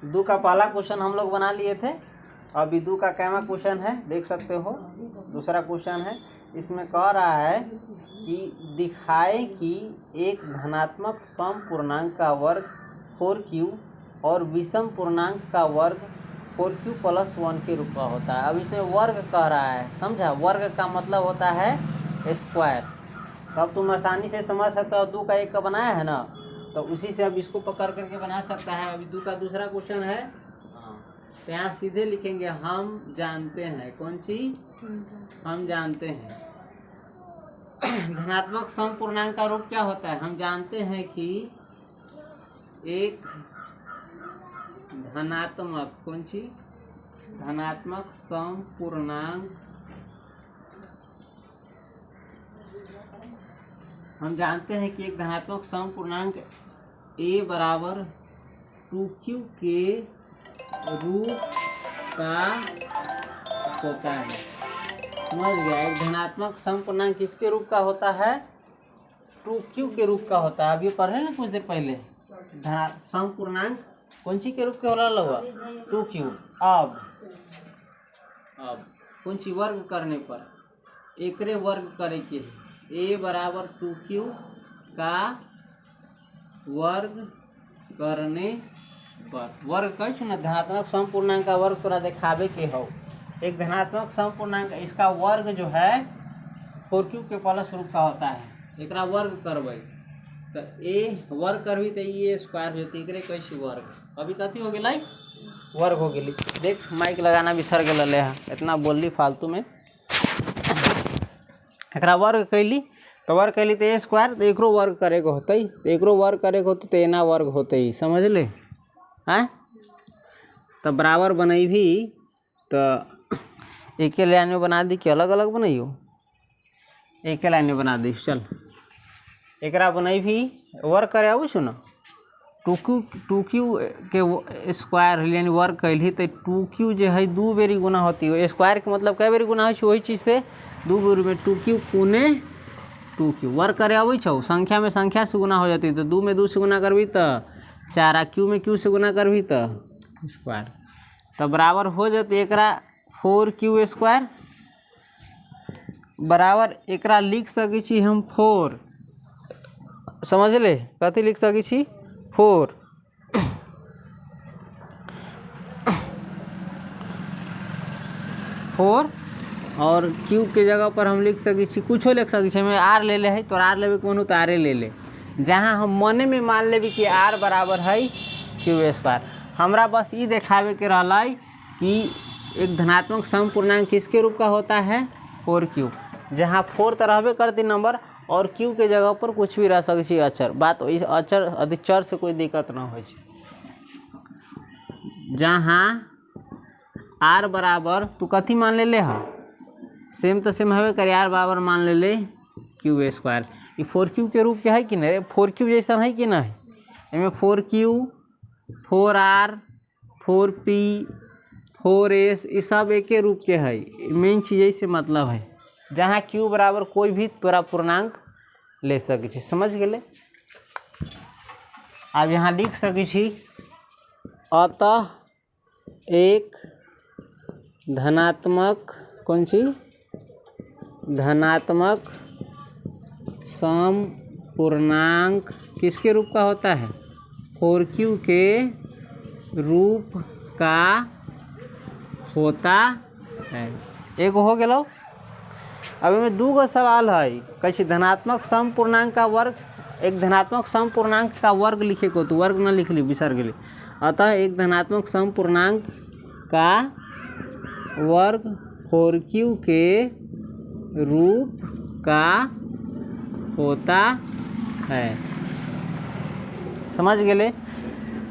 दो का पहला क्वेश्चन हम लोग बना लिए थे। अभी दो का कैमा क्वेश्चन है, देख सकते हो, दूसरा क्वेश्चन है। इसमें कह रहा है कि दिखाए कि एक धनात्मक सम पूर्णांक का वर्ग 4q और विषम पूर्णांक का वर्ग 4q + 1 के रूप का होता है। अब इसमें वर्ग कह रहा है, समझा। वर्ग का मतलब होता है स्क्वायर। तो अब तुम आसानी से समझ सकते हो, दो का एक का बनाया है ना, तो उसी से अब इसको पकड़ करके बना सकता है। अभी दो का दूसरा क्वेश्चन है, तो यहाँ सीधे लिखेंगे हम जानते हैं। कौन चीज? हम जानते हैं। धनात्मक सम पूर्णांक का रूप क्या होता है? हम जानते हैं कि एक धनात्मक, कौन चीज? धनात्मक सम पूर्णांक, हम जानते हैं कि एक धनात्मक सम पूर्णांक a बराबर 2q के रूप का होता है। समझ गया? एक धनात्मक सम पूर्णांक किसके रूप का होता है? 2q के रूप का होता है। अब ये पढ़ रहे ना कुछ देर पहले, सम पूर्णांक कौन सी के रूप के होला लगा? 2q। अब कौन सी वर्ग करने पर? एकरे वर्ग करे के है। a बराबर 2q का वर्ग करने पर, वर्ग कर ना, धनात्मक सम पूर्णांक का वर्ग तोरा दिखावे के हो। एक धनात्मक सम पूर्णांक, इसका वर्ग जो है 4q के प्लस रूप का होता है। एकरा वर्ग करबै तो a वर्ग करबी तो ये स्क्वायर होती है। कैसे वर्ग? अभी कथी हो गई? वर्ग हो गई। देख, माइक लगाना बिसर गए है, इतना बोलली फालतू में। एकरा वर्ग कैली तो वर्ग कैली तो ए स्क्वायर, तो एकरो वर्ग करे को होते, तो एकरो वर्ग करे को होते तो एना वर्ग होते ही। समझ ले? हैं? तो बराबर बनैभी तो एक लाइन में बना दी कि अलग अलग बनाइयो? एक लाइन में बना दी। चल, एकरा बनैभी, वर्ग करे आबू छो ना, 2q के स्क्वायर यानी वर्ग कैली तो 2q जो है 2 बेरी गुना होती है। स्क्वायर के मतलब कै बेरी गुना हो? वही चीज़ से 2 बेरी में 2q पुने 2q वर्ग करे आबै छौ। संख्या में संख्या से गुना हो जाती, तो 2 में 2 से गुना करबी तो 4, आ q में q से गुना करबी तो स्क्वायर, तो बराबर हो जाते एकरा 4q स्क्वायर बराबर एकरा लिख सकै छी हम 4। समझ ले? कथी लिख सकै छी? 4। और q के जगह पर हम लिख सकै छी, कुछो लिख सकै छी। हमें r ले ले है तो r लेवे कौन तो r ले ले, जहाँ हम मने में मान लेबी कि r बराबर है q स्क्वायर। हमरा बस ये देखावे के रहला कि एक धनात्मक सम पूर्णांक किसके रूप का होता है? 4q, जहाँ 4 तो रहबे करती नंबर, और q के जगह पर कुछ भी रह सकै छी अक्षर। बात इस अक्षर अधिक चर से कोई दिक्कत ना हो। जहाँ r बराबर तू कथी मान ले ले है? सेम तो सेम हवे करे, r बराबर मान ले ले q स्क्वायर। ये 4q के रूप के है कि नहीं? 4q जैसा है कि नहीं? इनमें 4q, 4r, 4p, 4s ये सब एक ही रूप के है। मेन चीज़ से मतलब है, जहाँ q बराबर कोई भी तोरा पूर्णांक ले सके छी। समझ गए? अब यहाँ लिख सके छी, अतः एक धनात्मक, कौन सी? धनात्मक सम पूर्णांक किसके रूप का होता है? 4q के रूप का होता है। एक हो गया। अब में 2 गो सवाल है। कैसे? धनात्मक सम पूर्णांक का वर्ग, एक धनात्मक सम पूर्णांक का वर्ग लिखे को, तो वर्ग ना लिख ली, बिसर गई। अतः एक धनात्मक सम पूर्णांक का वर्ग 4q के रूप का होता है। समझ गए?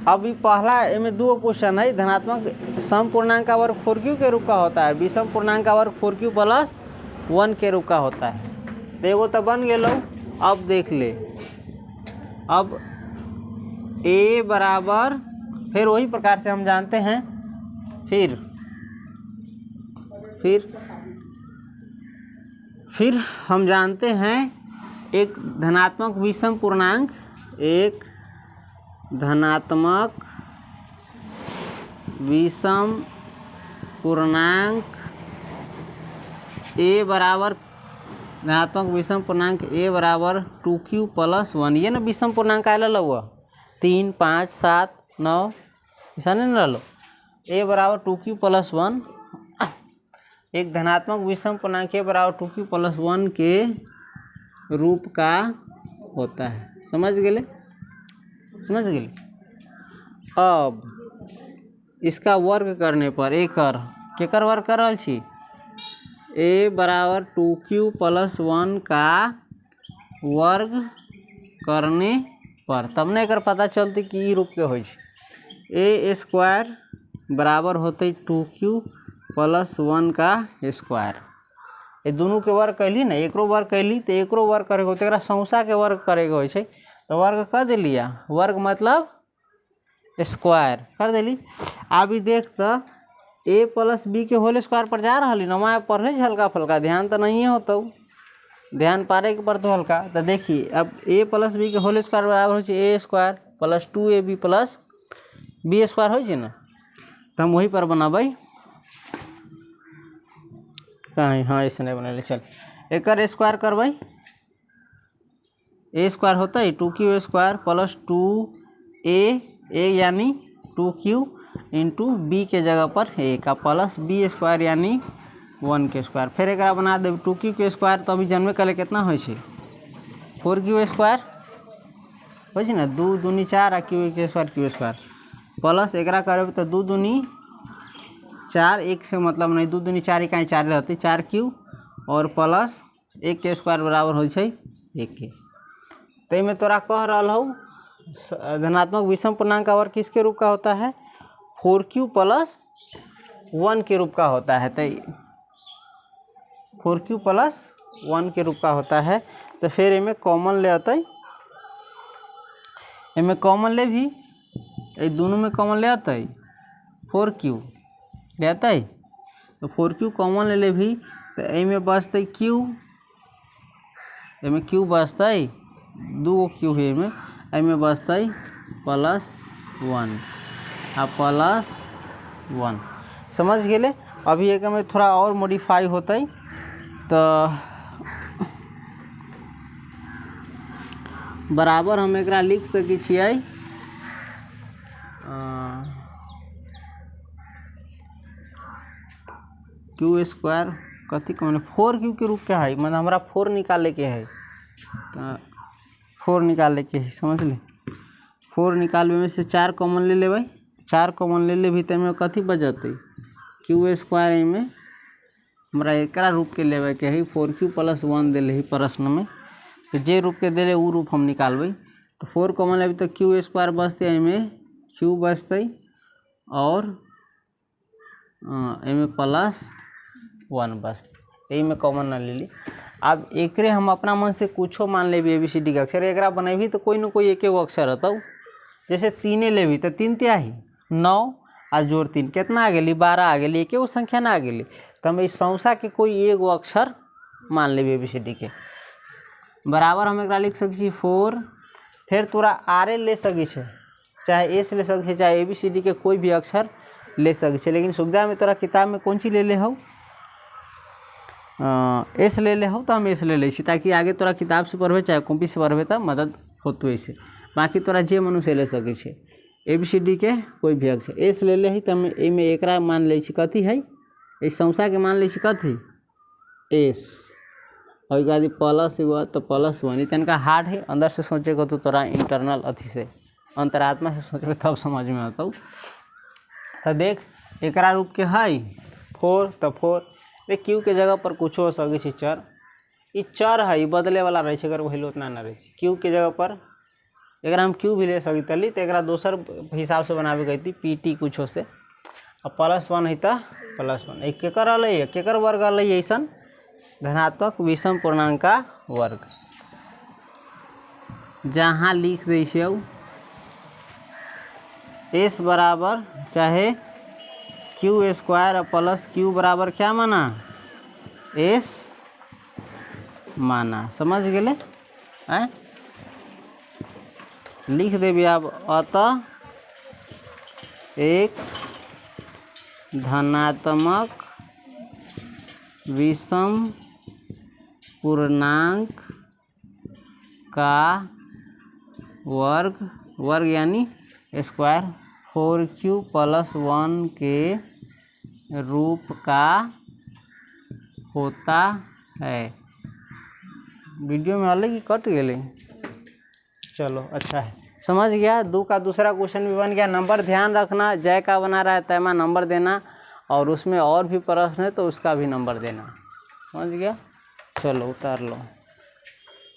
अभी पहला इनमें 2 क्वेश्चन है। धनात्मक सम पूर्णांक का वर्ग 4q के रूप का होता है, विषम पूर्णांक का वर्ग 4q + 1 के रूप का होता है। तो एगो तो बन गए। अब देख ले, अब a बराबर, फिर वही प्रकार से हम जानते हैं, फिर हम जानते हैं एक धनात्मक विषम पूर्णांक, एक धनात्मक विषम पूर्णांक ए बराबर धनात्मक विषम पूर्णांक ए बराबर 2q + 1। ये ना विषम पूर्णांक आया हुआ 3, 5, 7, 9 ऐसा नहीं ना लो। ए बराबर 2q + 1 एक धनात्मक विषम पूर्णांक ए बराबर 2q + 1 के रूप का होता है। समझ गए? समझ गए। अब इसका वर्ग करने पर केकर वर्ग कर रहा छी ए बराबर 2q + 1 का वर्ग करने पर तब न एकर पता चलती कि ई रूप के हो ए² बराबर होते 2q + 1 का स्क्वायर। ये दोनों के वर्ग कैली ना, एकरो वर्ग कैली तो एकरो वर्ग करे होते एकरा संसा के वर्ग करे हो तो वर्ग कर दिलिया। वर्ग मतलब स्क्वायर कर दिली। अभी देख तो ए + बी के होल स्क्वायर पर जा रही ना, वहाँ पढ़े हल्का फुल्का ध्यान तो नहीं होता, ध्यान पारे के पड़ते हल्का। तो देखिए अब ए + बी के होल स्क्वायर बराबर हो ए² + 2ab + b² हो ना। तो हम वही पर बनाबे कहीं। हाँ ऐसे नहीं बने चल एक स्क्वायर करब a² होता है 2q² + 2a यानी 2q इंटू बी के जगह पर a का प्लस b² यानी 1 के स्क्वायर। फिर एक बना दे 2q के स्क्वायर तो अभी जन्मे कल कितना हो 4q² हो ना 2 दूनी 4 आ q के स्क्वायर प्लस एक करे तो 2 दूनी 4 एक से मतलब नहीं 2 दूनी 4 कहीं 4 रहती 4q और प्लस 1 के स्क्वायर बराबर हो 1 के। तो में तोरा कह रहा हूँ धनात्मक विषम पूर्णांक का वर्ग किसके रूप का होता है 4q + 1 के रूप का होता है। तो 4q + 1 के रूप का होता है। तो फिर इनमें कॉमन ले आते, इनमें कॉमन ले भी ये दोनों में कॉमन ले आते 4q ले आता है। तो 4q कॉमन ले भी तो इनमें बचते q, इनमें q बचते 2 q है इनमें बचते +1 आ +1। समझ गए? अभी एक में थोड़ा और मॉडिफाई होता है तो बराबर हम एक लिख सकी छियै q² कथी के मैंने 4q के रूप क्या है मतलब हमारा 4 निकाले के है तो 4 निकाले के है। समझ ले 4 निकालने में से 4 कॉमन ले लेबै 4 कॉमन ले ले भी तो में कथी बचते q² में हमारा एक रूप के लेवे के है 4q + 1 दे ही प्रश्न में। तो जे रूप के दे वो रूप हम निकालबे। तो 4 कॉमन लेबै तो q² बचते इनमें q बचते और इनमें +1 बचते यही में कॉमन ना ले ली। अब एक हम अपना मन से कुछो मान ले ABCD के अक्षर एक बनेबी तो कोई ना कोई एक अक्षर रहता। जैसे 3 लेबी तो 3 त्याही 9 आ जोड़ 3 कितना आ गई 12 आ गई एक संख्या ना आ गई। तो हम इस संख्या के कोई एगो अक्षर मान ले ABCD के बराबर हम एक लिख सकी 4। फिर तोरा आर ले सकी चाहे एस ले सकी चाहे ABCD के कोई भी अक्षर ले सकी। लेकिन सुविधा में तोरा किताब में कौन सी ले ले हो एस ले ले हो तो हम एस ले ले ताकि आगे तोरा किताब से पढ़बे चाहे कॉपी से पढ़बे तो मदद होतो ऐसे। बाकी तोरा जे मनु से ले सके ABCD के कोई भी अक्षर एस ले ले तो हम में एक मान ले कथी है इस संख्या के मान ले कथी एस और बाद प्लस हुआ तो +1। तनका हार्ड है अंदर से सोचेगा तो तोरा इंटरनल अथी से अंतरात्मा से सोचबे तब समझ में आता। तो देख एक रूप के है 4 तो 4 q के जगह पर कुछ हो सके चर ये चर है बदले वाला रहे अगर वैल्यू उतना ना रहे q के जगह पर एक हम q भी ले सकी तली तो एक दोसर हिसाब से बनावे गई थी pt कुछ से अब +1 है तो +1 एक केकर वर्ग ऐसा धनात्मक विषम पूर्णांक का वर्ग जहाँ लिख दी एस बराबर चाहे q² प्लस q बराबर क्या माना एस माना। समझ गए? लिख देवी अब अतः एक धनात्मक विषम पूर्णांक का वर्ग यानी स्क्वायर 4q + 1 के रूप का होता है। वीडियो में अलग ही कट गए। चलो अच्छा है, समझ गया। 2 का दूसरा क्वेश्चन भी बन गया। नंबर ध्यान रखना, जय का बना रहा है तैमा नंबर देना, और उसमें और भी प्रश्न है तो उसका भी नंबर देना। समझ गया। चलो उतार लो।